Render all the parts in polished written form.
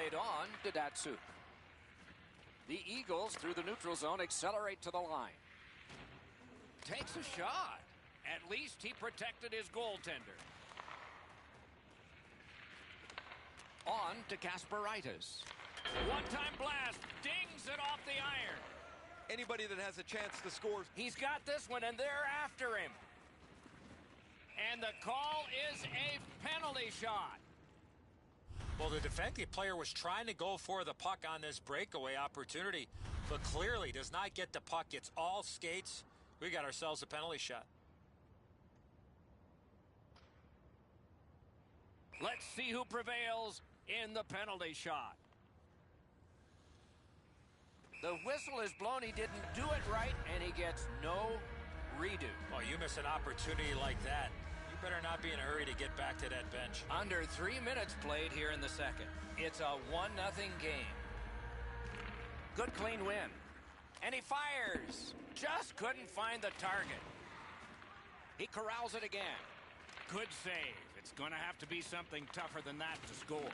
played on to Datsuk. The Eagles, through the neutral zone, accelerate to the line. Takes a shot. At least he protected his goaltender. On to Kasparaitis. One-time blast. Dings it off the iron. Anybody that has a chance to score. He's got this one, and they're after him. And the call is a penalty shot. Well, the defensive player was trying to go for the puck on this breakaway opportunity, but clearly does not get the puck. It's all skates. We got ourselves a penalty shot. Let's see who prevails in the penalty shot. The whistle is blown. He didn't do it right, and he gets no redo. Oh, you miss an opportunity like that. You better not be in a hurry to get back to that bench. Under 3 minutes played here in the second. It's a 1-0 game. Good clean win. And he fires. Just couldn't find the target. He corrals it again. Good save. It's going to have to be something tougher than that to score.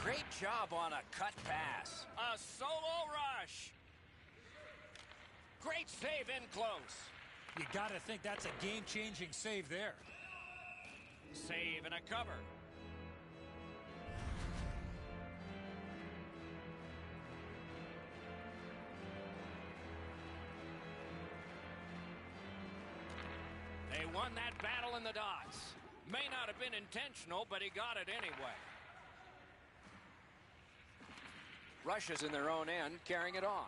Great job on a cut pass. A solo rush. Great save in close. You got to think that's a game-changing save there. Save and a cover. They won that battle in the dots. May not have been intentional, but he got it anyway. Rushes in their own end, carrying it on.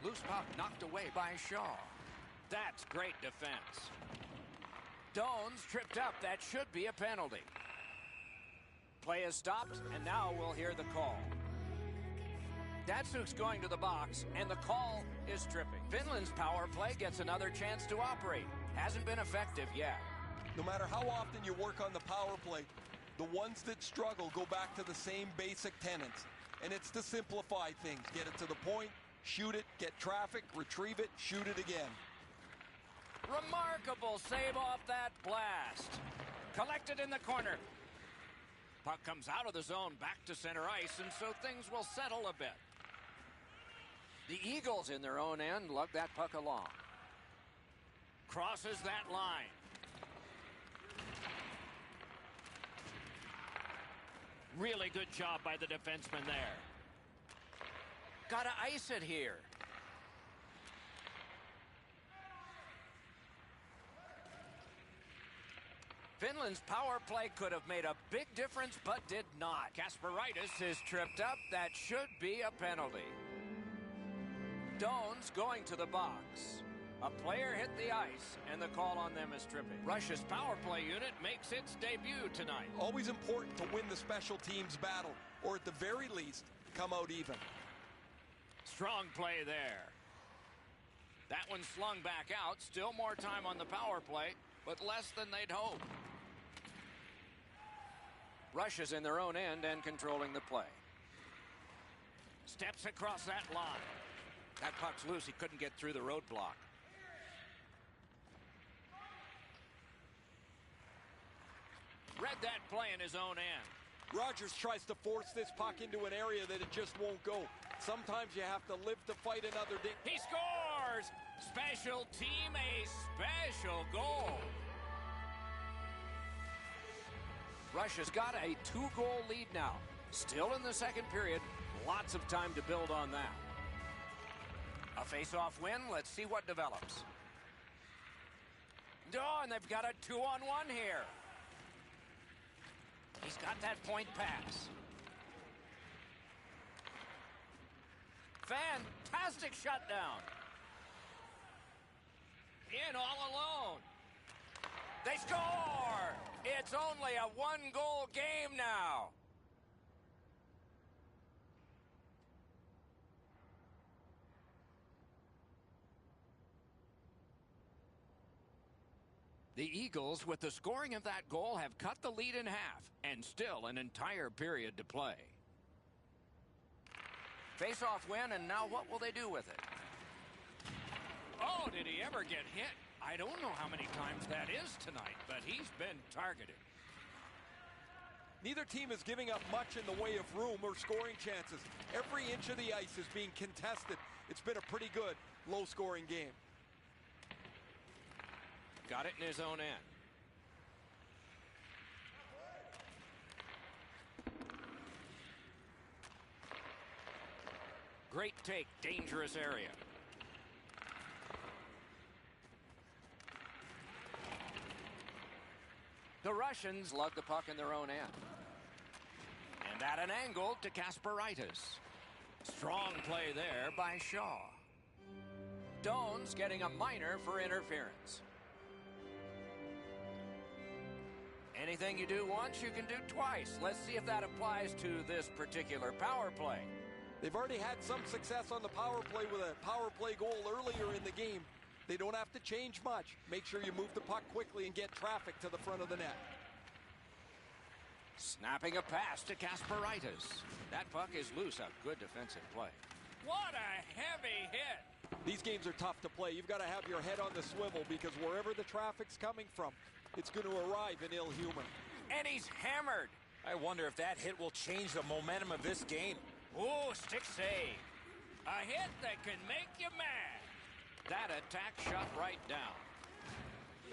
Loose puck knocked away by Shaw. That's great defense. Doan's tripped up. That should be a penalty. Play is stopped, and now we'll hear the call. Datsuk's going to the box, and the call is tripping. Finland's power play gets another chance to operate. Hasn't been effective yet. No matter how often you work on the power play, the ones that struggle go back to the same basic tenets. And it's to simplify things. Get it to the point, shoot it, get traffic, retrieve it, shoot it again. Remarkable save off that blast. Collected in the corner. Puck comes out of the zone back to center ice, and so things will settle a bit. The Eagles in their own end lug that puck along. Crosses that line. Really good job by the defenseman there. Gotta ice it here. Finland's power play could have made a big difference, but did not. Kasparaitis is tripped up. That should be a penalty. Doan's going to the box. A player hit the ice, and the call on them is tripping. Russia's power play unit makes its debut tonight. Always important to win the special teams battle, or at the very least, come out even. Strong play there. That one slung back out. Still more time on the power play, but less than they'd hoped. Russia's in their own end and controlling the play. Steps across that line. That puck's loose. He couldn't get through the roadblock. Read that play in his own end. Rogers tries to force this puck into an area that it just won't go. Sometimes you have to live to fight another day. He scores! Special team, a special goal. Russia's got a 2-goal lead now. Still in the second period. Lots of time to build on that. A face-off win. Let's see what develops. Oh, and they've got a 2-on-1 here. He's got that point pass. Fantastic shutdown. In all alone. They score! It's only a 1-goal game now. The Eagles, with the scoring of that goal, have cut the lead in half, and still an entire period to play. Face-off win, and now what will they do with it? Oh, did he ever get hit? I don't know how many times that is tonight, but he's been targeted. Neither team is giving up much in the way of room or scoring chances. Every inch of the ice is being contested. It's been a pretty good, low-scoring game. Got it in his own end. Great take, dangerous area. The Russians lug the puck in their own end. And at an angle to Kasparaitis. Strong play there by Shaw. Doan's getting a minor for interference. Anything you do once, you can do twice. Let's see if that applies to this particular power play. They've already had some success on the power play with a power play goal earlier in the game. They don't have to change much. Make sure you move the puck quickly and get traffic to the front of the net. Snapping a pass to Kasparaitis. That puck is loose. A good defensive play. What a heavy hit. These games are tough to play. You've got to have your head on the swivel because wherever the traffic's coming from, it's going to arrive in ill humor. And he's hammered. I wonder if that hit will change the momentum of this game. Ooh, stick save. A hit that can make you mad. That attack shot right down.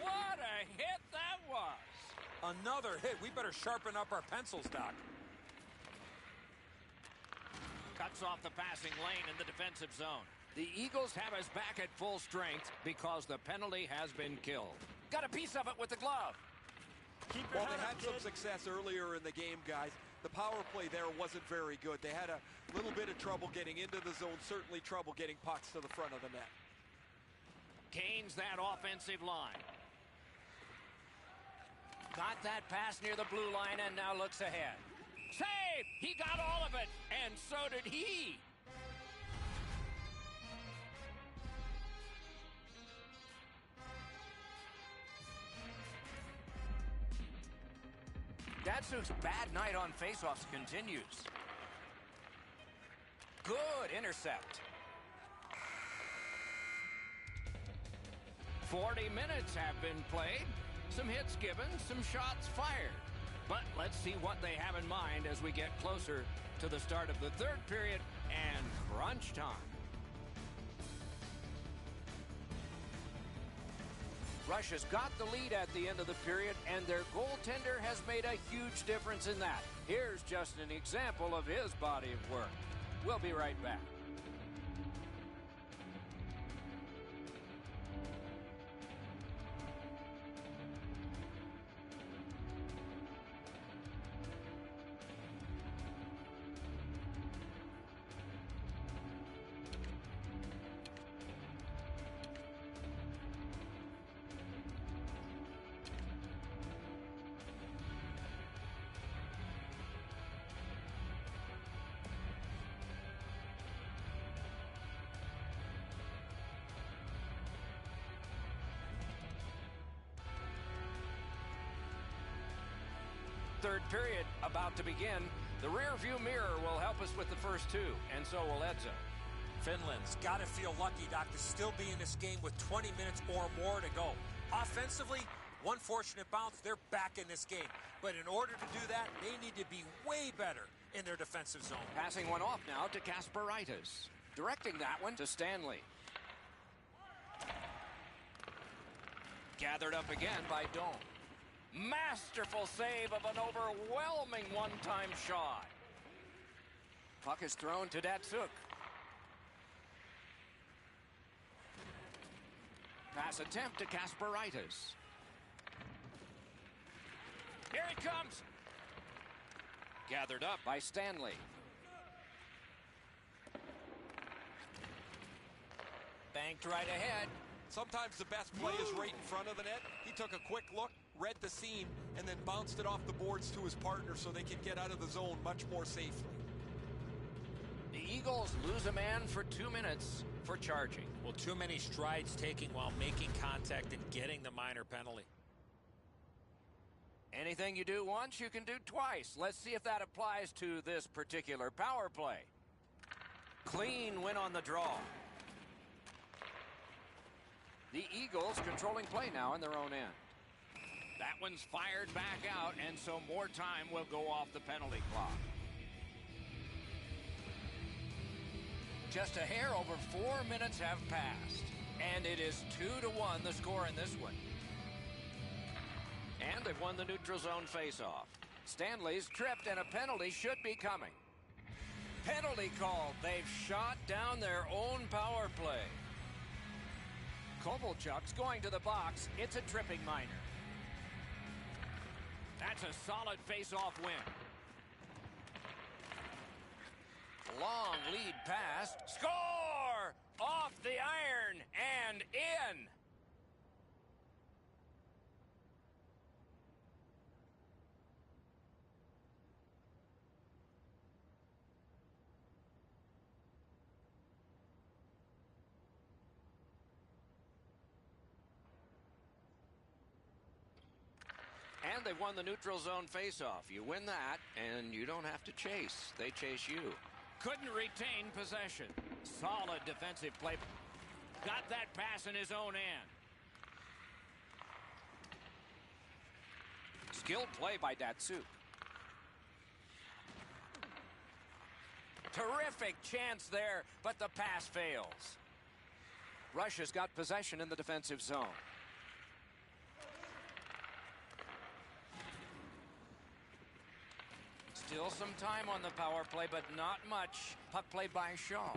What a hit that was. Another hit. We better sharpen up our pencils, Doc. Cuts off the passing lane in the defensive zone. The Eagles have us back at full strength because the penalty has been killed. Got a piece of it with the glove. Well, they had some success earlier in the game, guys. The power play there wasn't very good. They had a little bit of trouble getting into the zone, certainly trouble getting pucks to the front of the net. Gains that offensive line. Got that pass near the blue line and now looks ahead. Save! He got all of it, and so did he. Datsuk's bad night on faceoffs continues. Good intercept. 40 minutes have been played. Some hits given, some shots fired. But let's see what they have in mind as we get closer to the start of the third period and crunch time. Russia's got the lead at the end of the period, and their goaltender has made a huge difference in that. Here's just an example of his body of work. We'll be right back. Third period about to begin. The rear view mirror will help us with the first two, and so will Edzo. Finland's got to feel lucky, Doc, to still be in this game with 20 minutes or more to go. Offensively, one fortunate bounce, they're back in this game. But in order to do that, they need to be way better in their defensive zone. Passing one off now to Kasparaitis. Directing that one to Stanley. Gathered up again by Doan. Masterful save of an overwhelming one-time shot. Puck is thrown to Datsuk. Pass attempt to Kasparaitis. Here he comes. Gathered up by Stanley. Banked right ahead. Sometimes the best play is right in front of the net. He took a quick look, read the seam, and then bounced it off the boards to his partner so they could get out of the zone much more safely. The Eagles lose a man for 2 minutes for charging. Well, too many strides taking while making contact and getting the minor penalty. Anything you do once, you can do twice. Let's see if that applies to this particular power play. Clean win on the draw. The Eagles controlling play now in their own end. That one's fired back out, and so more time will go off the penalty clock. Just a hair over 4 minutes have passed, and it is 2-1 the score in this one. And they've won the neutral zone faceoff. Stanley's tripped, and a penalty should be coming. Penalty called. They've shot down their own power play. Kovalchuk's going to the box. It's a tripping minor. That's a solid face-off win. Long lead pass. Score! Off the iron and in. And they've won the neutral zone faceoff. You win that, and you don't have to chase. They chase you. Couldn't retain possession. Solid defensive play. Got that pass in his own end. Skilled play by Datsuk. Terrific chance there, but the pass fails. Russia's got possession in the defensive zone. Still some time on the power play, but not much. Puck played by Shaw.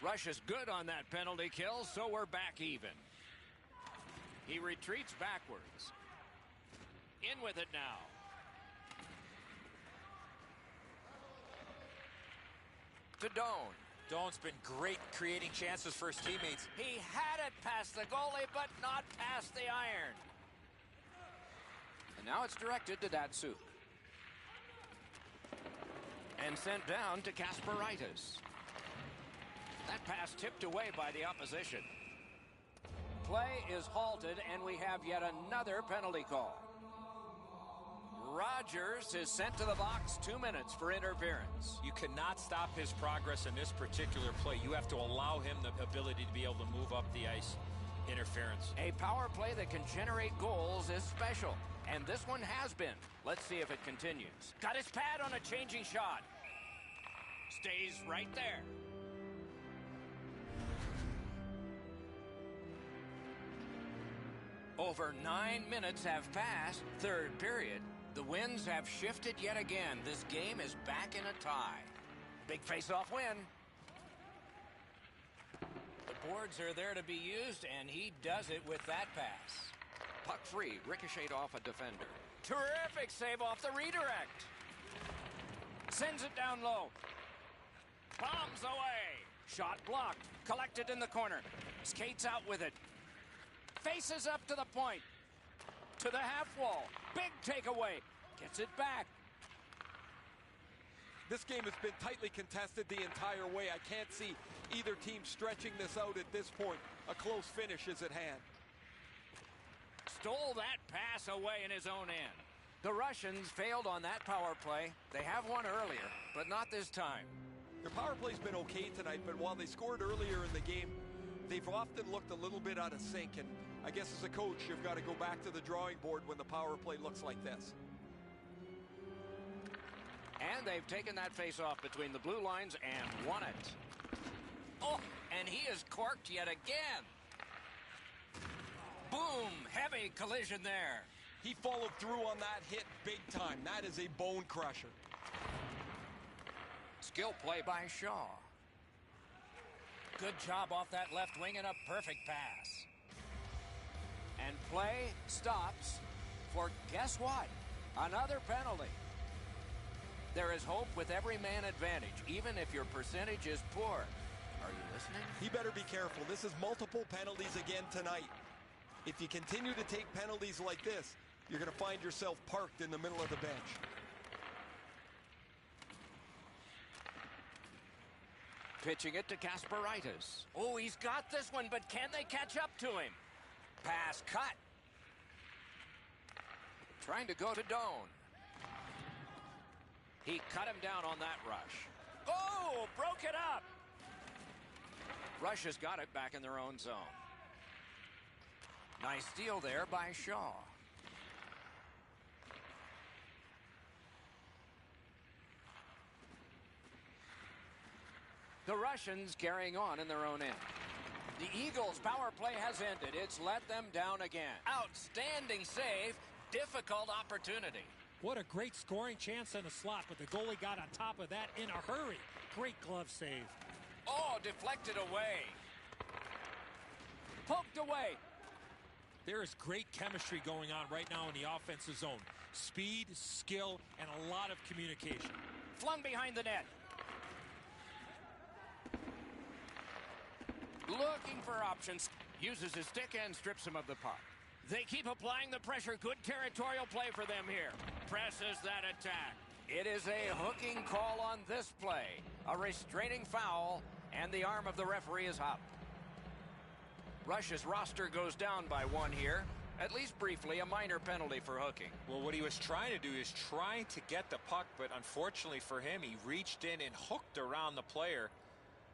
Russia's good on that penalty kill, so we're back even. He retreats backwards. In with it now. To Doan. Doan's been great creating chances for his teammates. He had it past the goalie, but not past the iron. And now it's directed to Datsuk. And sent down to Kasparaitis. That pass tipped away by the opposition. Play is halted, and we have yet another penalty call. Rogers is sent to the box. 2 minutes for interference. You cannot stop his progress in this particular play. You have to allow him the ability to be able to move up the ice. Interference. A power play that can generate goals is special, and this one has been. Let's see if it continues. Got his pad on a changing shot. Stays right there. Over 9 minutes have passed. Third period. The winds have shifted yet again. This game is back in a tie. Big face-off win. The boards are there to be used, and he does it with that pass. Puck free, ricocheted off a defender. Terrific save off the redirect. Sends it down low. Bombs away. Shot blocked. Collected in the corner. Skates out with it. Faces up to the point. To the half wall. Big takeaway. Gets it back. This game has been tightly contested the entire way. I can't see either team stretching this out at this point. A close finish is at hand. Stole that pass away in his own end. The Russians failed on that power play. They have won earlier, but not this time. Their power play's been okay tonight, but while they scored earlier in the game, they've often looked a little bit out of sync, and I guess as a coach, you've got to go back to the drawing board when the power play looks like this. And they've taken that face-off between the blue lines and won it. Oh, and he is corked yet again. Boom, heavy collision there. He followed through on that hit big time. That is a bone crusher. Skill play by Shaw. Good job off that left wing and a perfect pass. And play stops for, guess what? Another penalty. There is hope with every man advantage, even if your percentage is poor. Are you listening? He better be careful. This is multiple penalties again tonight. If you continue to take penalties like this, you're going to find yourself parked in the middle of the bench. Pitching it to Kasparaitis. Oh, he's got this one, but can they catch up to him? Pass cut. Trying to go to Doan. He cut him down on that rush. Oh, broke it up. Russia's got it back in their own zone. Nice steal there by Shaw. The Russians carrying on in their own end. The Eagles' power play has ended. It's let them down again. Outstanding save. Difficult opportunity. What a great scoring chance in the slot, but the goalie got on top of that in a hurry. Great glove save. Oh, deflected away. Poked away. There is great chemistry going on right now in the offensive zone. Speed, skill, and a lot of communication. Flung behind the net. Looking for options. Uses his stick and strips him of the puck. They keep applying the pressure. Good territorial play for them here. Presses that attack. It is a hooking call on this play. A restraining foul, and the arm of the referee is up. Russia's roster goes down by one here. At least briefly, a minor penalty for hooking. Well, what he was trying to do is trying to get the puck, but unfortunately for him, he reached in and hooked around the player.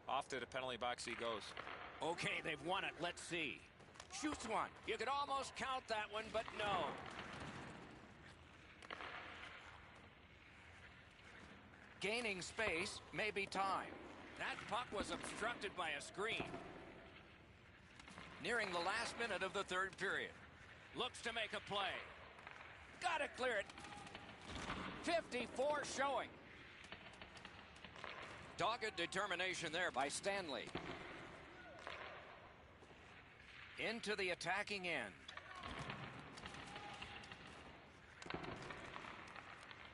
Off to the penalty box he goes. Okay, they've won it. Let's see. Shoots one. You could almost count that one, but no. Gaining space, maybe time. That puck was obstructed by a screen. Nearing the last minute of the third period. Looks to make a play. Gotta clear it. 54 showing. Dogged determination there by Stanley. Into the attacking end.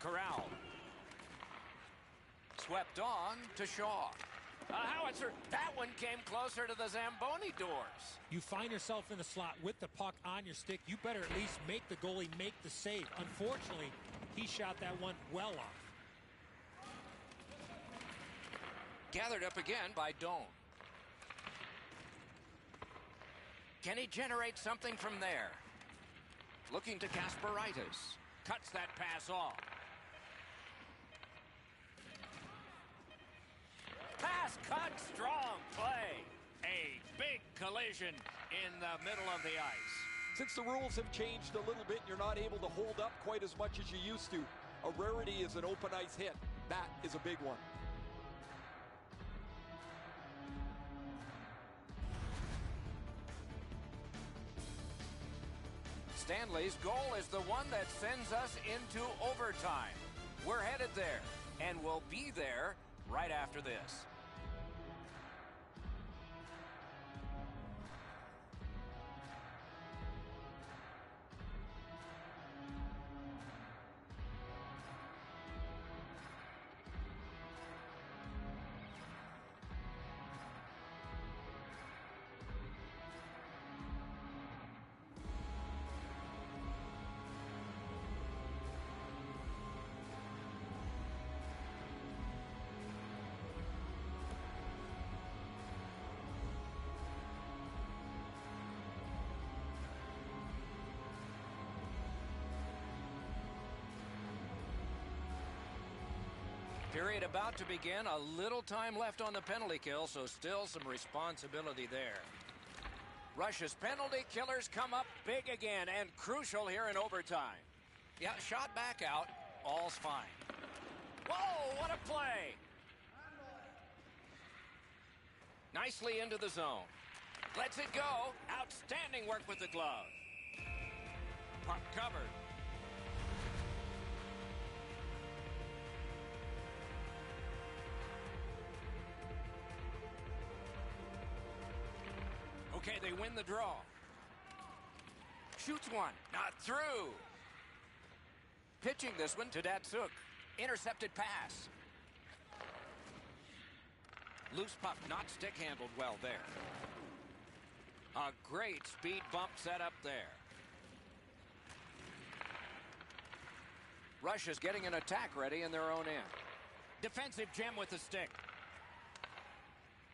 Corral. Swept on to Shaw. A howitzer. That one came closer to the Zamboni doors. You find yourself in the slot with the puck on your stick. You better at least make the goalie make the save. Unfortunately, he shot that one well off. Gathered up again by Doan. Can he generate something from there? Looking to Kasparaitis. Cuts that pass off. Pass cut, strong play. A big collision in the middle of the ice. Since the rules have changed a little bit, you're not able to hold up quite as much as you used to. A rarity is an open ice hit. That is a big one. Stanley's goal is the one that sends us into overtime. We're headed there, and we'll be there right after this. Period about to begin. A little time left on the penalty kill, so still some responsibility there. Russia's penalty killers come up big again and crucial here in overtime. Yeah, shot back out. All's fine. Whoa, what a play! Nicely into the zone. Lets it go. Outstanding work with the glove. Puck covered. Okay, they win the draw. Shoots one. Not through. Pitching this one to Datsuk. Intercepted pass. Loose puck, not stick handled well there. A great speed bump set up there. Russia's getting an attack ready in their own end. Defensive gem with the stick.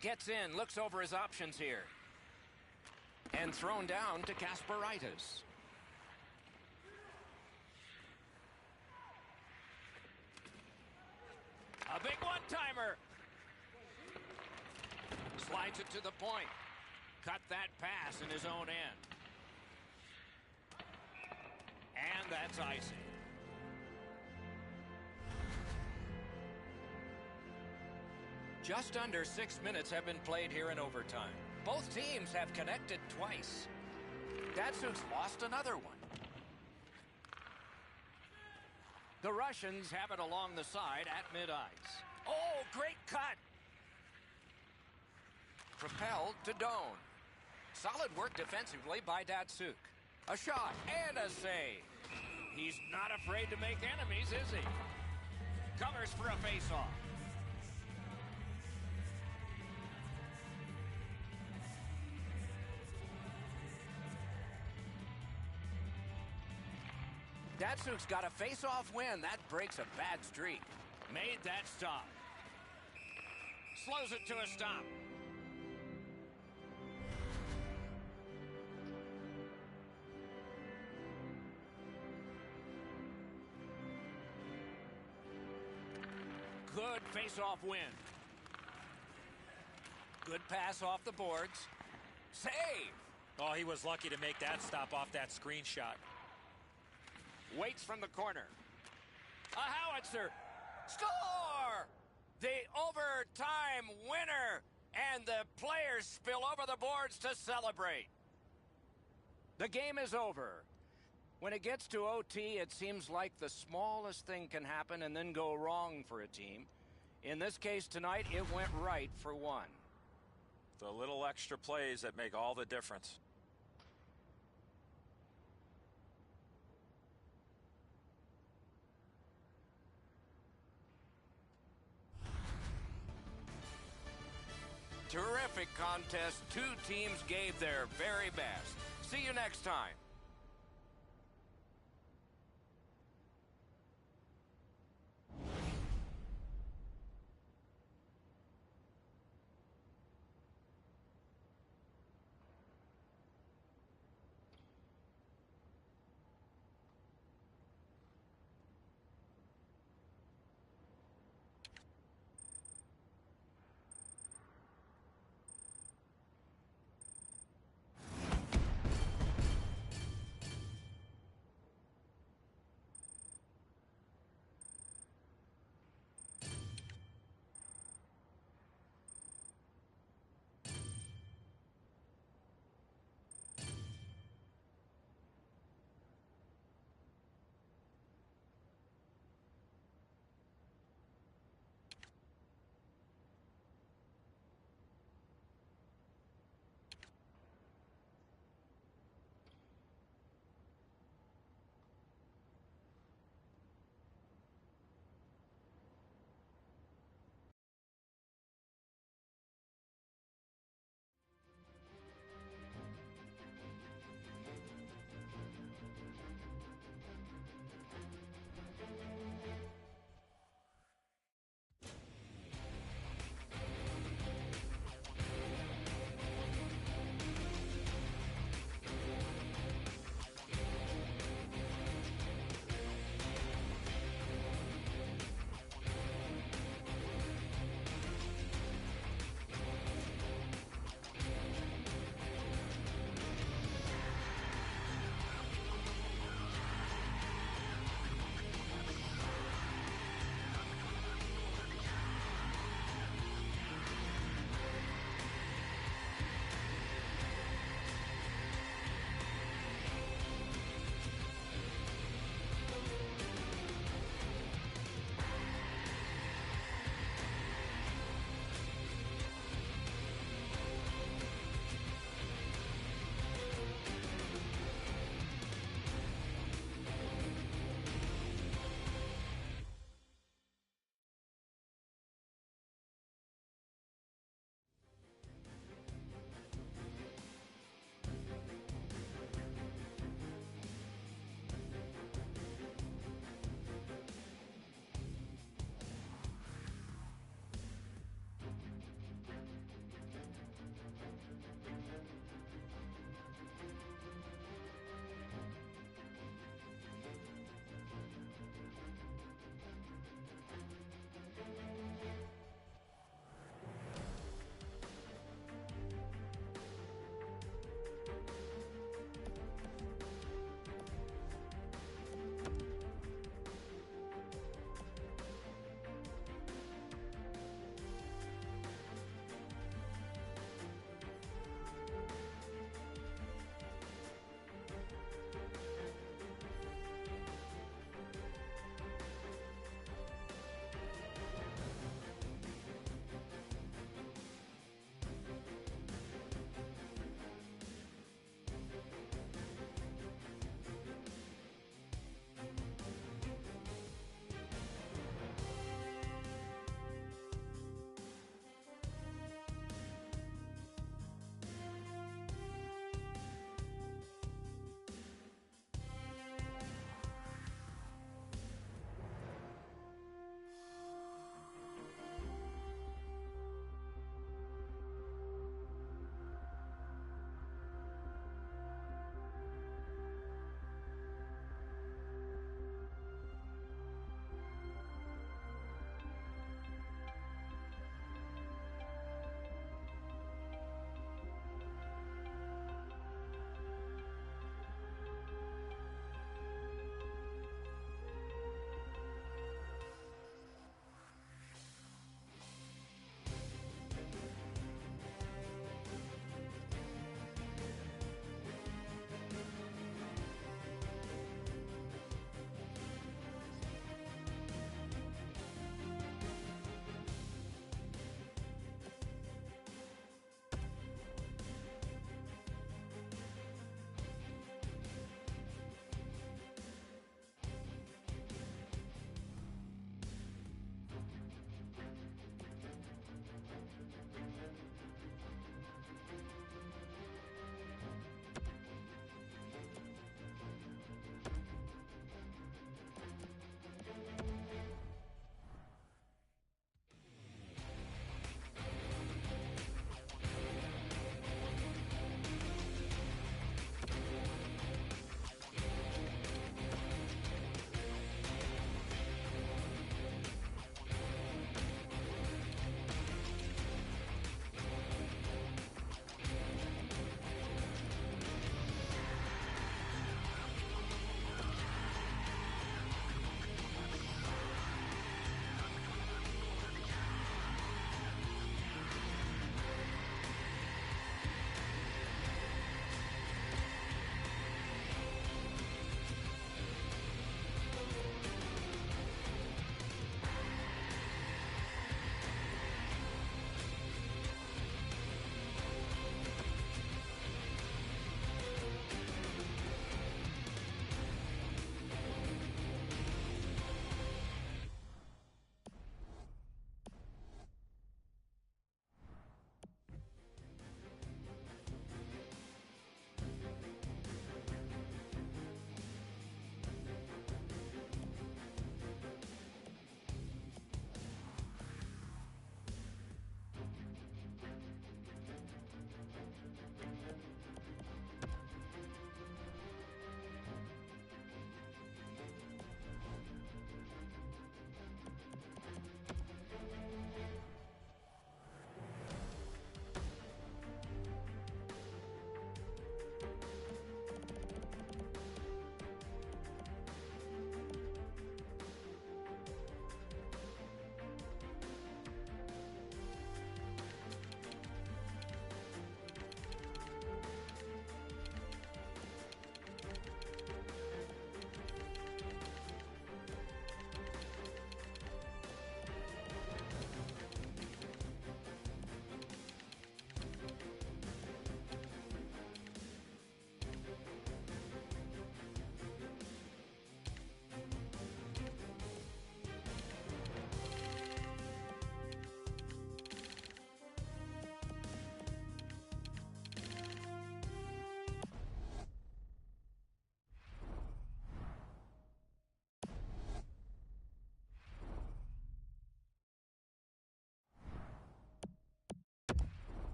Gets in, looks over his options here. And thrown down to Kasparaitis. A big one-timer. Slides it to the point. Cut that pass in his own end. that's icing. Just under 6 minutes have been played here in overtime. Both teams have connected twice. Datsuk's lost another one. The Russians have it along the side at mid-ice. Oh, great cut! Propelled to Doan. Solid work defensively by Datsuk. A shot and a save. He's not afraid to make enemies, is he? Covers for a face-off. Datsuk's got a face-off win. That breaks a bad streak. Made that stop. Slows it to a stop. Good face-off win. Good pass off the boards. Save! Oh, he was lucky to make that stop off that screen shot. Waits from the corner. A howitzer. Score! The overtime winner. And the players spill over the boards to celebrate. The game is over. When it gets to OT, it seems like the smallest thing can happen and then go wrong for a team. In this case tonight, it went right for one. The little extra plays that make all the difference. Terrific contest. Two teams gave their very best. See you next time.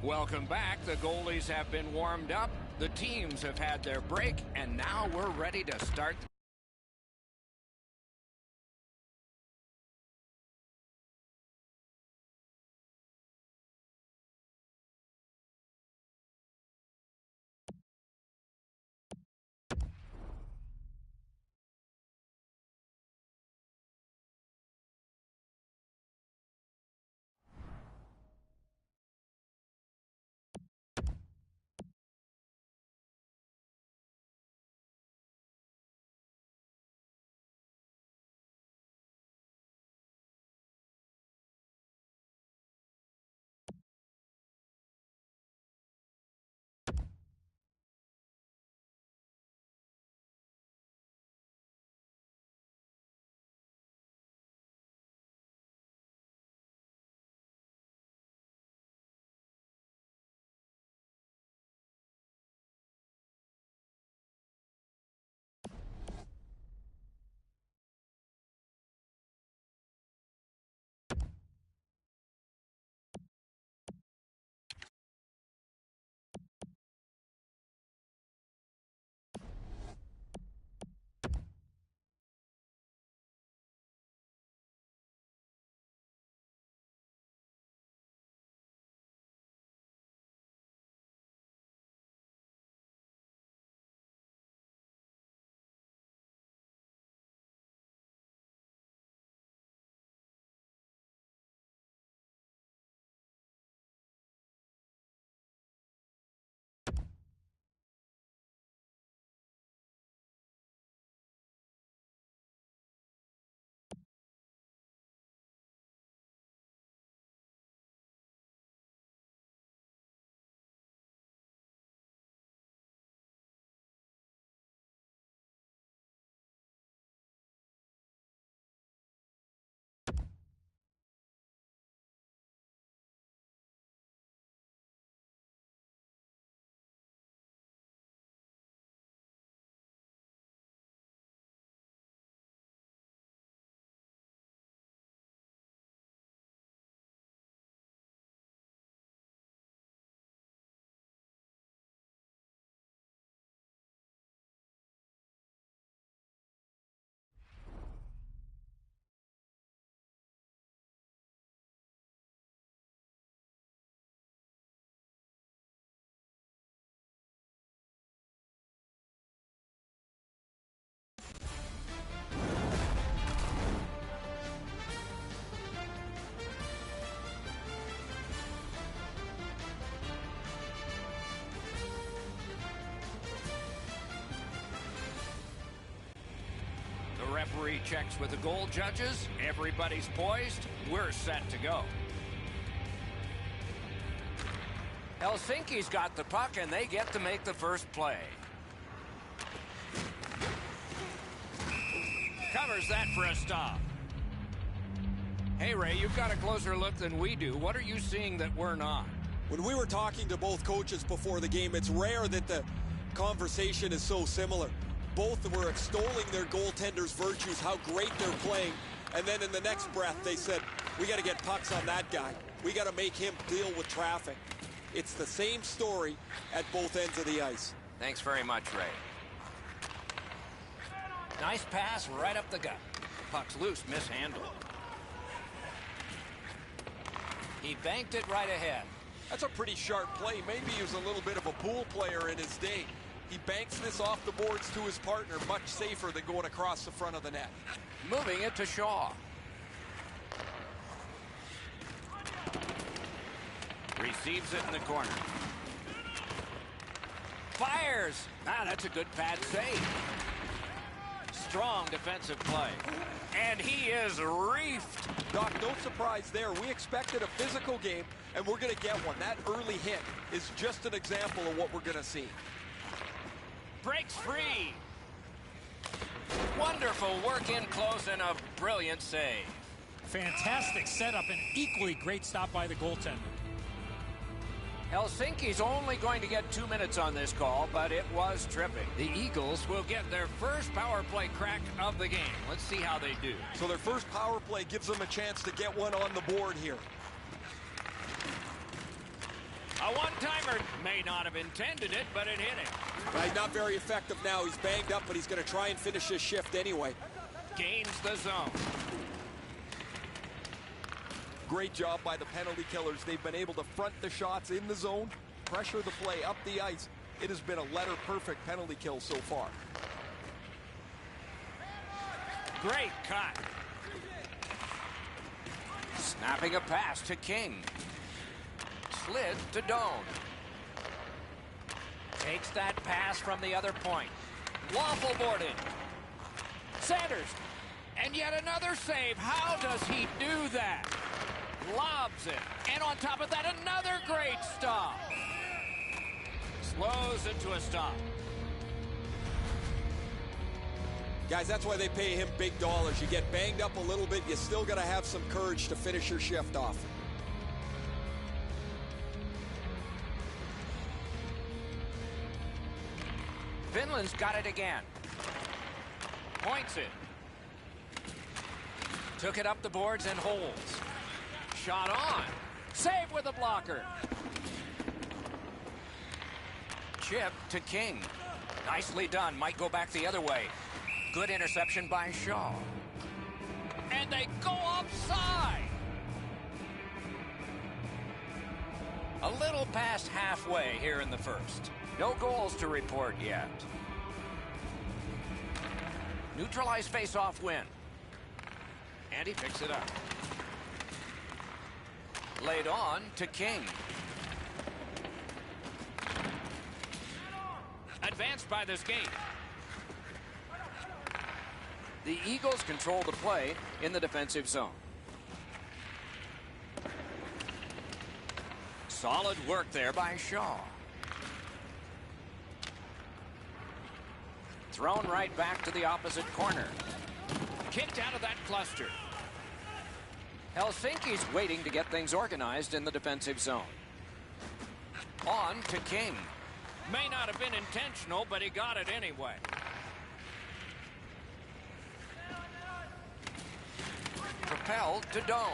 Welcome back. The goalies have been warmed up. The teams have had their break, and now we're ready to start. Referee checks with the goal judges. Everybody's poised. We're set to go. Helsinki's got the puck, and they get to make the first play. Covers that for a stop. Hey, Ray, you've got a closer look than we do. What are you seeing that we're not? When we were talking to both coaches before the game, it's rare that the conversation is so similar. Both were extolling their goaltenders' virtues, how great they're playing, and then in the next breath they said, we got to get pucks on that guy. We got to make him deal with traffic. It's the same story at both ends of the ice. Thanks very much, Ray. Nice pass right up the gut. Puck's loose, mishandled. He banked it right ahead. That's a pretty sharp play. Maybe he was a little bit of a pool player in his day. He banks this off the boards to his partner, much safer than going across the front of the net. Moving it to Shaw. Receives it in the corner. Fires! Ah, that's a good pad save. Strong defensive play. And he is reefed. Doc, no surprise there. We expected a physical game, and we're going to get one. That early hit is just an example of what we're going to see. Breaks free. Wonderful work in close and a brilliant save. Fantastic setup and equally great stop by the goaltender. Helsinki's only going to get 2 minutes on this call, but it was tripping. The Eagles will get their first power play crack of the game. Let's see how they do. So their first power play gives them a chance to get one on the board here. A one-timer. May not have intended it, but it hit him. Right, not very effective now. He's banged up, but he's going to try and finish his shift anyway. Gains the zone. Great job by the penalty killers. They've been able to front the shots in the zone, pressure the play up the ice. It has been a letter-perfect penalty kill so far. Great cut. Snapping a pass to King. Slid to Doan. Takes that pass from the other point. Waffle boarded. Sanders. And yet another save. How does he do that? Lobs it. And on top of that, another great stop. Slows it to a stop. Guys, that's why they pay him big dollars. You get banged up a little bit, you still got to have some courage to finish your shift off. Finland's got it again. Points it. Took it up the boards and holds. Shot on. Save with a blocker. Chip to King. Nicely done. Might go back the other way. Good interception by Shaw. And they go offside. A little past halfway here in the first. No goals to report yet. Neutralized face-off win. And he picks it up. Laid on to King. Advanced by the skate. The Eagles control the play in the defensive zone. Solid work there by Shaw. Thrown right back to the opposite corner. Kicked out of that cluster. Helsinki's waiting to get things organized in the defensive zone. On to King. May not have been intentional, but he got it anyway. Propelled to Doan.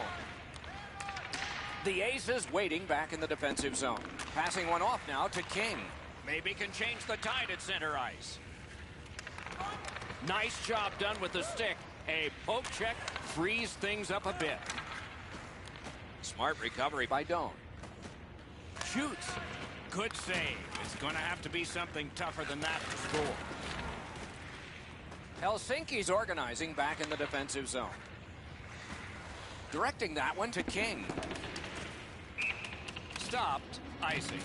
The Aces waiting back in the defensive zone. Passing one off now to King. Maybe can change the tide at center ice. Nice job done with the stick. A poke check frees things up a bit. Smart recovery by Doan. Shoots. Good save. It's going to have to be something tougher than that to score. Helsinki's organizing back in the defensive zone. Directing that one to King. Stopped. Icing.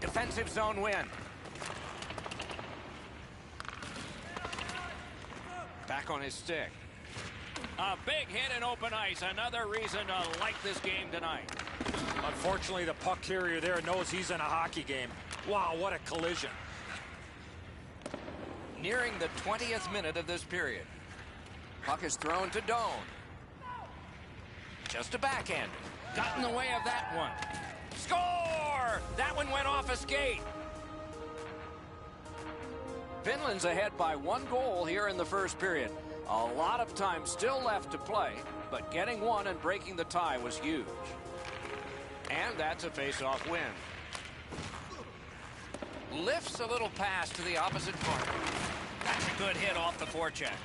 Defensive zone win. Back on his stick. A big hit in open ice. Another reason to like this game tonight. Unfortunately, the puck carrier there knows he's in a hockey game. Wow, what a collision. Nearing the 20th minute of this period. Puck is thrown to Doan. Just a backhand. Got in the way of that one. Score! That one went off a skate. Finland's ahead by 1 goal here in the first period. A lot of time still left to play, but getting one and breaking the tie was huge. And that's a face-off win. Lifts a little pass to the opposite corner. That's a good hit off the forecheck.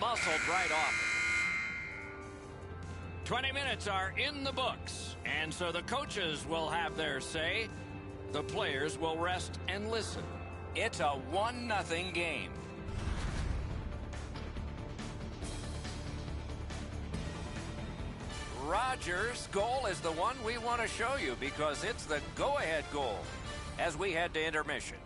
Muscled right off it. 20 minutes are in the books, and so the coaches will have their say. The players will rest and listen. It's a 1-0 game. Rogers' goal is the one we want to show you because it's the go-ahead goal as we head to intermission.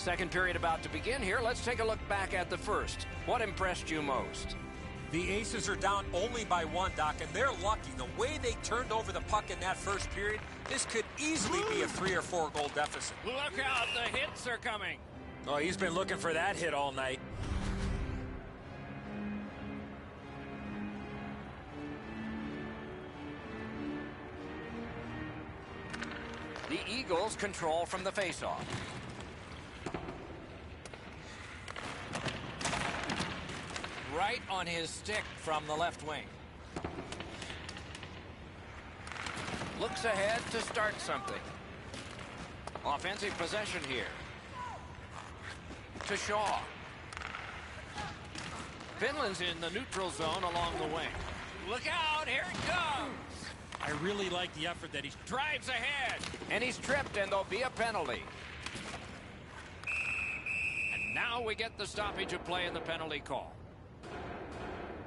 Second period about to begin here. Let's take a look back at the first. What impressed you most? The Aces are down only by 1, Doc, and they're lucky. The way they turned over the puck in that first period, this could easily be a 3 or 4 goal deficit. Look out, the hits are coming. Oh, he's been looking for that hit all night. The Eagles control from the faceoff. Right on his stick from the left wing. Looks ahead to start something. Offensive possession here. To Shaw. Finland's in the neutral zone along the wing. Look out, here it comes. I really like the effort that he Drives ahead. And he's tripped, and there'll be a penalty. And now we get the stoppage of play in the penalty call.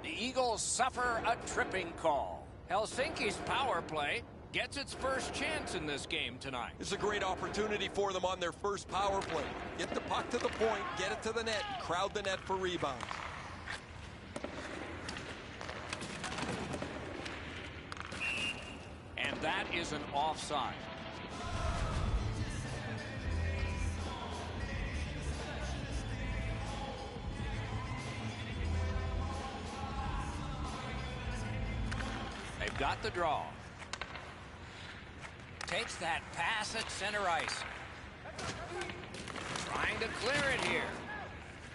The Eagles suffer a tripping call. Helsinki's power play gets its first chance in this game tonight. It's a great opportunity for them on their first power play. Get the puck to the point, get it to the net, and crowd the net for rebounds. And that is an offside. They've got the draw. Takes that pass at center ice. Trying to clear it here.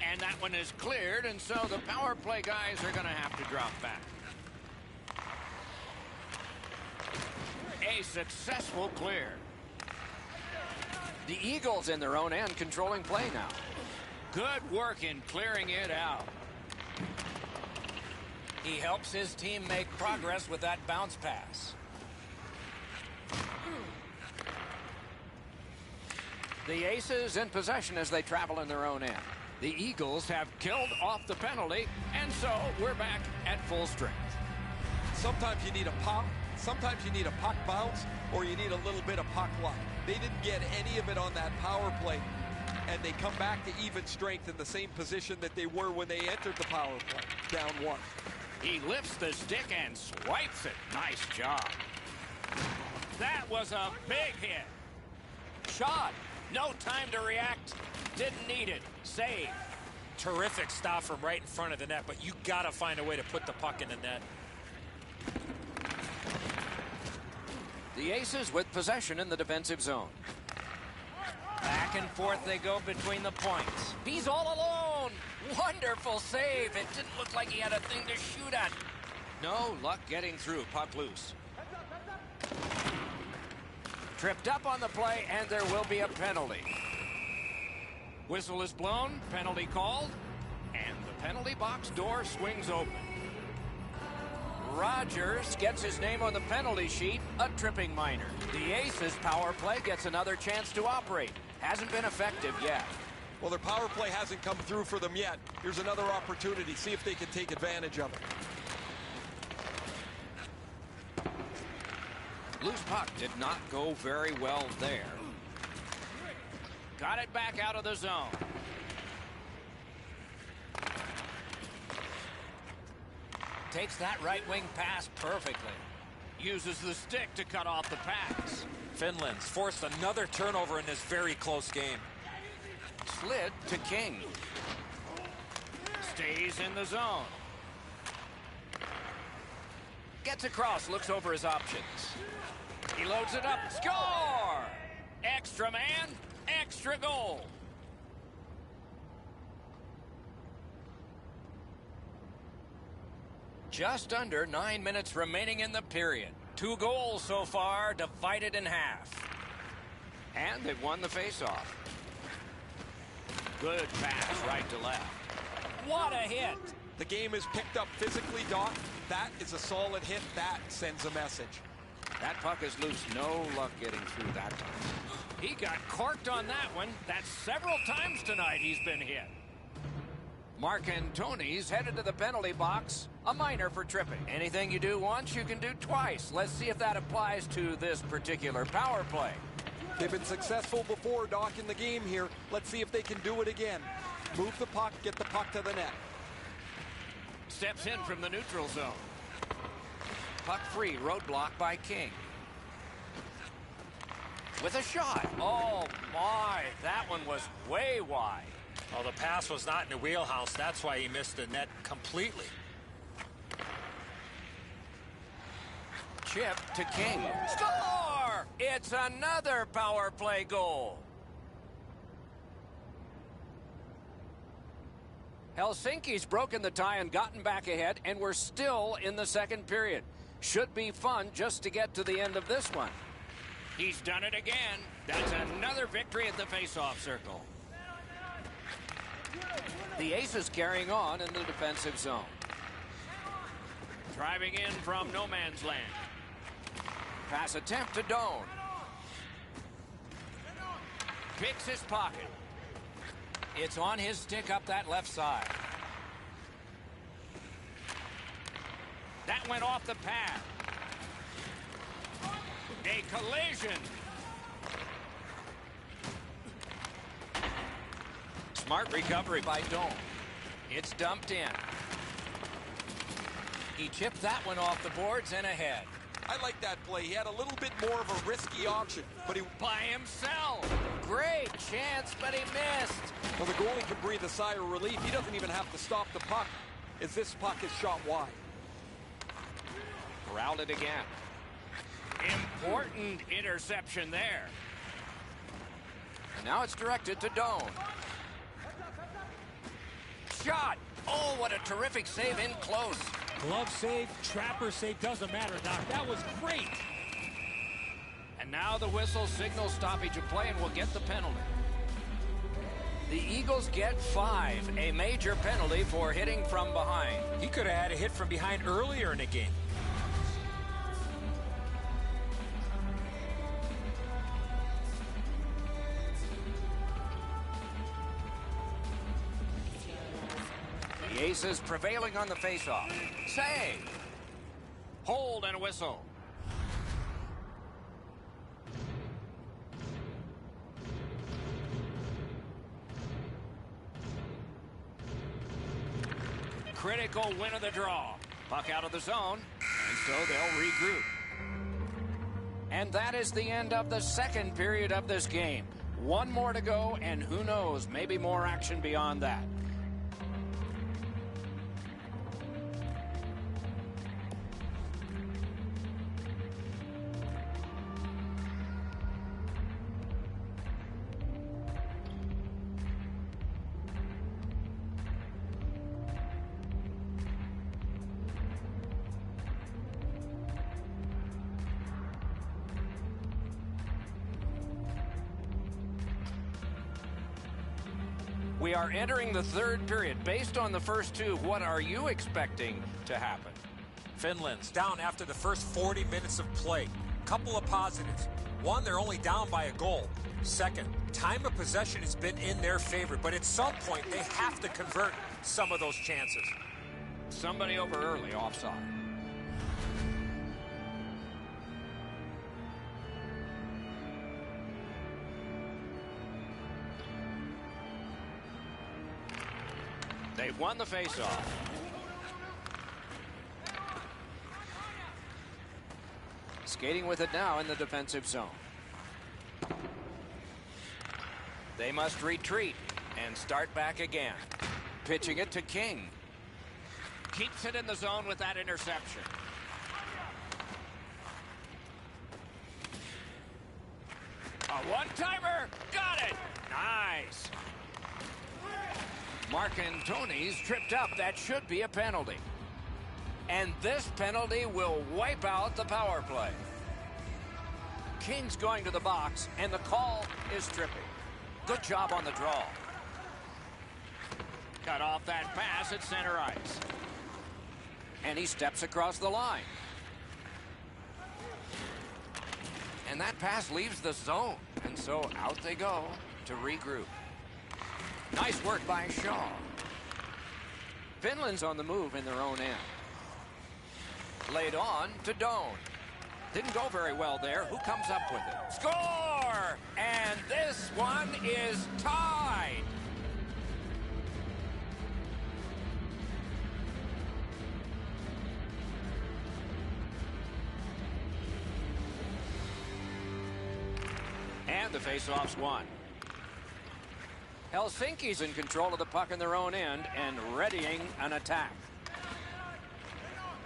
And that one is cleared, and so the power play guys are going to have to drop back. A successful clear. The Eagles in their own end controlling play now. Good work in clearing it out. He helps his team make progress with that bounce pass. The Aces in possession as they travel in their own end. The Eagles have killed off the penalty, and so we're back at full strength. Sometimes you need a pop, sometimes you need a puck bounce, or you need a little bit of puck luck. They didn't get any of it on that power play, and they come back to even strength in the same position that they were when they entered the power play, down 1. He lifts the stick and swipes it. Nice job. That was a big hit. Shot. No time to react. Didn't need it. Save. Terrific stop from right in front of the net, but you got to find a way to put the puck in the net. The Aces with possession in the defensive zone. Back and forth they go between the points. He's all alone. Wonderful save. It didn't look like he had a thing to shoot at. No luck getting through. Puck loose. Tripped up on the play, and there will be a penalty. Whistle is blown, penalty called, and the penalty box door swings open. Rogers gets his name on the penalty sheet, a tripping minor. The Aces power play gets another chance to operate. Hasn't been effective yet. Well, their power play hasn't come through for them yet. Here's another opportunity. See if they can take advantage of it. Loose puck did not go very well there. Got it back out of the zone. Takes that right wing pass perfectly. Uses the stick to cut off the pass. Finland's forced another turnover in this very close game. Slid to King. Stays in the zone. Gets across, looks over his options. He loads it up. Score! Extra man, extra goal. Just under 9 minutes remaining in the period. 2 goals so far, divided in half. And they've won the faceoff. Good pass right to left. What a hit! The game is picked up physically, Doc. That is a solid hit. That sends a message. That puck is loose. No luck getting through that time. He got corked on that one. That's several times tonight he's been hit. Mark Antoni's headed to the penalty box. A minor for tripping. Anything you do once, you can do twice. Let's see if that applies to this particular power play. They've been successful before, Doc, in the game here. Let's see if they can do it again. Move the puck, get the puck to the net. Steps in from the neutral zone. Puck free, roadblock by King. With a shot. Oh, my. That one was way wide. Well, the pass was not in the wheelhouse. That's why he missed the net completely. Chip to King. Score! It's another power play goal. Helsinki's broken the tie and gotten back ahead, and we're still in the second period. Should be fun just to get to the end of this one. He's done it again. That's another victory at the face-off circle. The Aces carrying on in the defensive zone. Driving in from no man's land. Pass attempt to Doan. Picks his pocket. It's on his stick up that left side. That went off the pad. A collision. Smart recovery by Doan. It's dumped in. He chipped that one off the boards and ahead. I like that play. He had a little bit more of a risky option, but he... By himself. Great chance, but he missed. Well, the goalie can breathe a sigh of relief. He doesn't even have to stop the puck as this puck is shot wide. Corralled it again. Important interception there. And now it's directed to Doan. Shot. Oh, what a terrific save in close. Glove save, trapper save, doesn't matter, Doc. That was great. And now the whistle signals stoppage of play and will get the penalty. The Eagles get 5, a major penalty for hitting from behind. He could have had a hit from behind earlier in the game. The Aces prevailing on the faceoff. Save. Hold and a whistle. Critical win of the draw. Puck out of the zone, and so they'll regroup. And that is the end of the second period of this game. One more to go, and who knows, maybe more action beyond that. We are entering the third period. Based on the first two, what are you expecting to happen? Finland's down after the first 40 minutes of play. Couple of positives. One, they're only down by a goal. Second, time of possession has been in their favor, but at some point they have to convert some of those chances. Somebody over early, offside. They've won the faceoff. Skating with it now in the defensive zone. They must retreat and start back again. Pitching it to King. Keeps it in the zone with that interception. A one-timer. Got it. Nice. Mark Antoni's tripped up. That should be a penalty. And this penalty will wipe out the power play. King's going to the box, and the call is tripping. Good job on the draw. Cut off that pass at center ice. And he steps across the line. And that pass leaves the zone. And so out they go to regroup. Nice work by Shaw. Finland's on the move in their own end. Laid on to Doan. Didn't go very well there. Who comes up with it? Score! score! And this one is tied. And the faceoff's won. Helsinki's in control of the puck in their own end and readying an attack.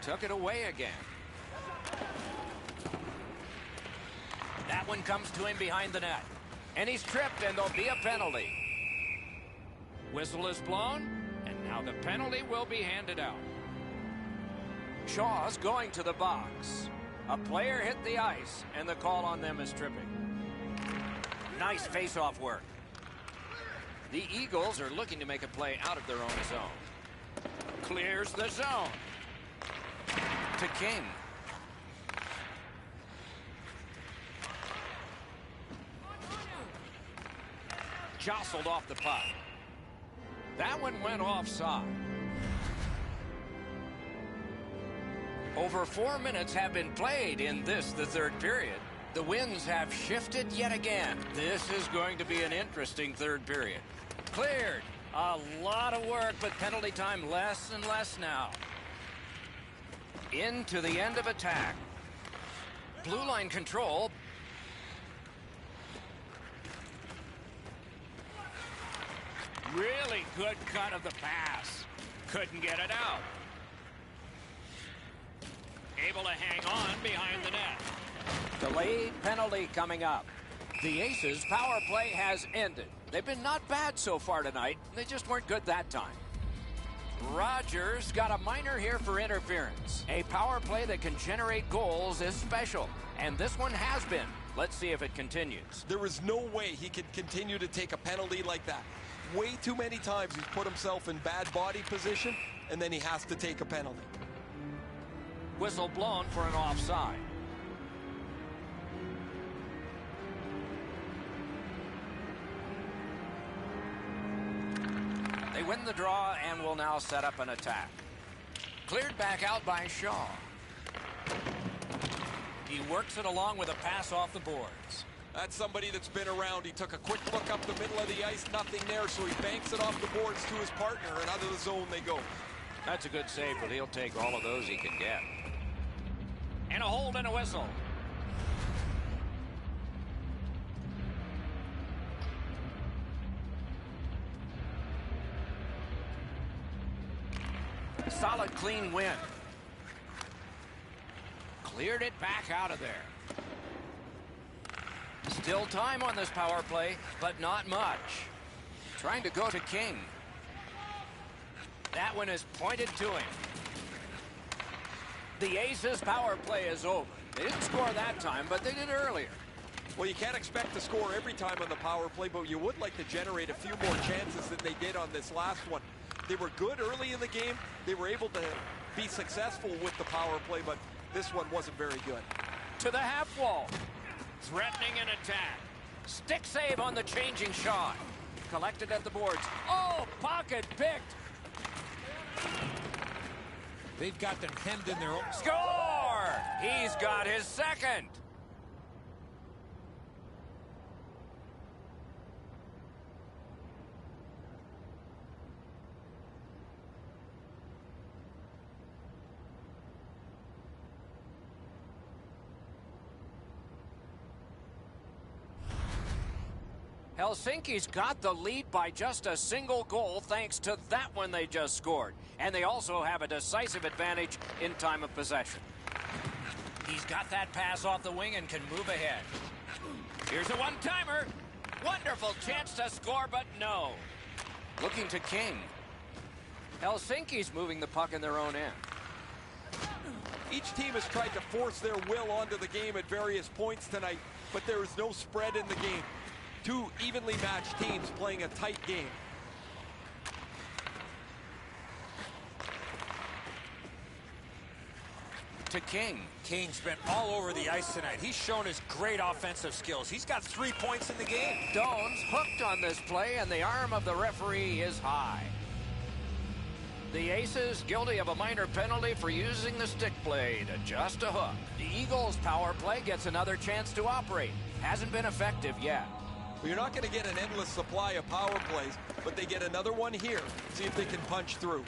Took it away again. That one comes to him behind the net. And he's tripped, and there'll be a penalty. Whistle is blown, and now the penalty will be handed out. Shaw's going to the box. A player hit the ice, and the call on them is tripping. Nice face-off work. The Eagles are looking to make a play out of their own zone. Clears the zone. To King. Jostled off the puck. That one went offside. Over 4 minutes have been played in this, the third period. The winds have shifted yet again. This is going to be an interesting third period. Cleared. A lot of work, but penalty time less and less now. Into the end of attack. Blue line control. Really good cut of the pass. Couldn't get it out. Able to hang on behind the net. Delayed penalty coming up. The Aces' power play has ended. They've been not bad so far tonight. They just weren't good that time. Rogers got a minor here for interference. A power play that can generate goals is special, and this one has been. Let's see if it continues. There is no way he can continue to take a penalty like that. Way too many times he's put himself in bad body position, and then he has to take a penalty. Whistle blown for an offside. They win the draw and will now set up an attack. Cleared back out by Shaw. He works it along with a pass off the boards. That's somebody that's been around. He took a quick look up the middle of the ice, nothing there, so he banks it off the boards to his partner, and out of the zone they go. That's a good save, but he'll take all of those he can get. And a hold and a whistle. Solid, clean win. Cleared it back out of there. Still time on this power play, but not much. Trying to go to King. That one is pointed to him. The Aces' power play is over. They didn't score that time, but they did earlier. Well, you can't expect to score every time on the power play, but you would like to generate a few more chances than they did on this last one. They were good early in the game. They were able to be successful with the power play, but this one wasn't very good. To the half wall. Threatening an attack. Stick save on the changing shot. Collected at the boards. Oh, pocket picked. They've got them hemmed in their own. Score! He's got his second. Helsinki's got the lead by just a single goal thanks to that one they just scored. And they also have a decisive advantage in time of possession. He's got that pass off the wing and can move ahead. Here's a one-timer. Wonderful chance to score, but no. Looking to King. Helsinki's moving the puck in their own end. Each team has tried to force their will onto the game at various points tonight, but there is no spread in the game. Two evenly matched teams playing a tight game. To King. King's been all over the ice tonight. He's shown his great offensive skills. He's got 3 points in the game. Doan's hooked on this play, and the arm of the referee is high. The Aces guilty of a minor penalty for using the stick blade. Just a hook. The Eagles' power play gets another chance to operate. Hasn't been effective yet. Well, you're not going to get an endless supply of power plays, but they get another one here. See if they can punch through.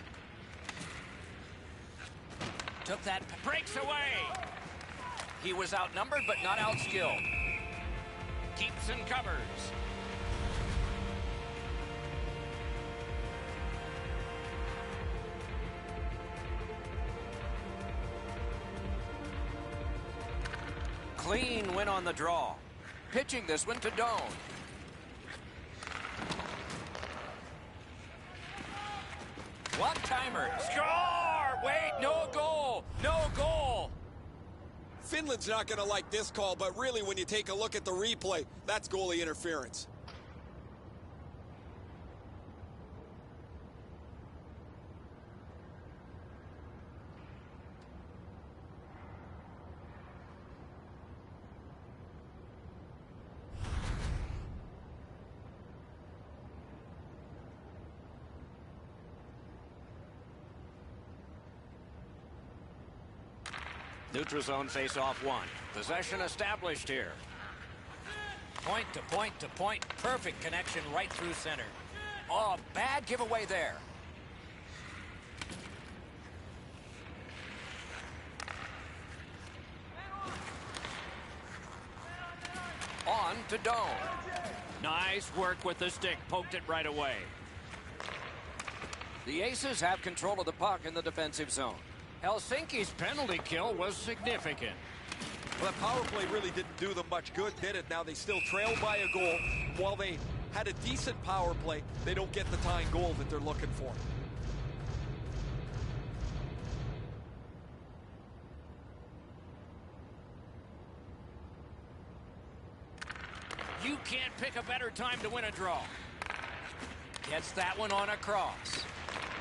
Took that, breaks away. He was outnumbered but not outskilled. Keeps and covers. Clean win on the draw. Pitching this one to Doan. One-timer. Score! Wait, no goal! No goal! Finland's not going to like this call, but really when you take a look at the replay, that's goalie interference. Neutral zone face-off one. Possession established here. Point to point to point. Perfect connection right through center. Oh, bad giveaway there. On to Doan. Nice work with the stick. Poked it right away. The Aces have control of the puck in the defensive zone. Helsinki's penalty kill was significant. Well, the power play really didn't do them much good, did it? Now they still trail by a goal. While they had a decent power play, they don't get the tying goal that they're looking for. You can't pick a better time to win a draw. Gets that one on a cross.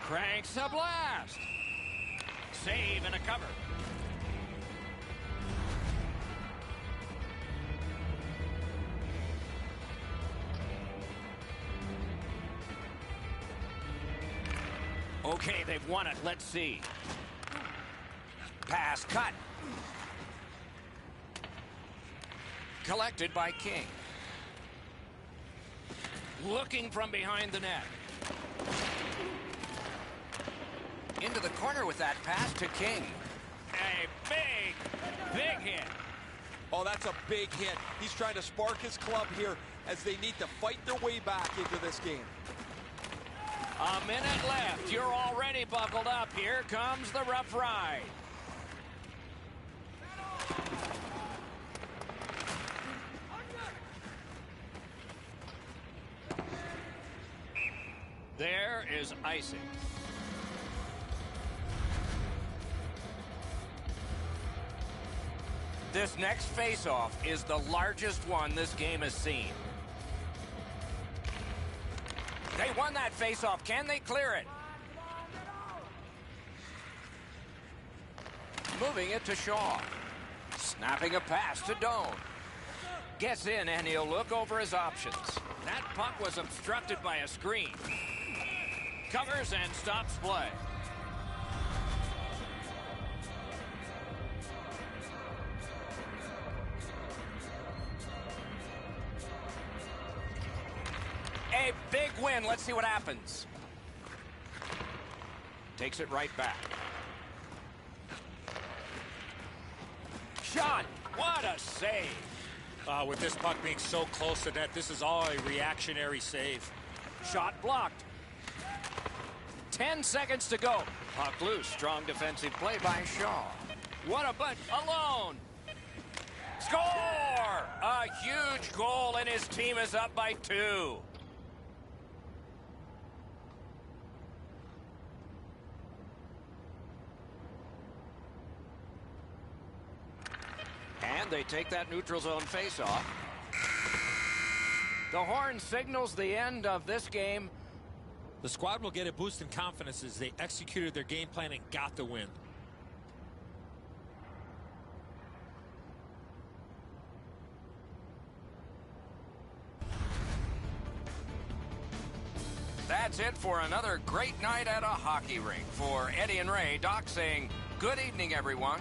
Cranks a blast. Save and a cover. Okay, they've won it. Let's see. Pass cut. Collected by King. Looking from behind the net. Into the corner with that pass to King. A big hit. Oh, that's a big hit. He's trying to spark his club here as they need to fight their way back into this game. A minute left. You're already buckled up. Here comes the rough ride. There is icing. This next face-off is the largest one this game has seen. They won that face-off. Can they clear it? Moving it to Shaw. Snapping a pass to Doan. Gets in and he'll look over his options. That puck was obstructed by a screen. Covers and stops play. A big win. Let's see what happens. Takes it right back. Shot. What a save. With this puck being so close to net, this is all a reactionary save. Shot blocked. 10 seconds to go. Puck loose. Strong defensive play by Shaw. What a bunch. Alone. Score! A huge goal, and his team is up by 2. And they take that neutral zone face-off. The horn signals the end of this game. The squad will get a boost in confidence as they executed their game plan and got the win. That that's it for another great night at a hockey rink. For Eddie and Ray, Doc saying good evening, everyone.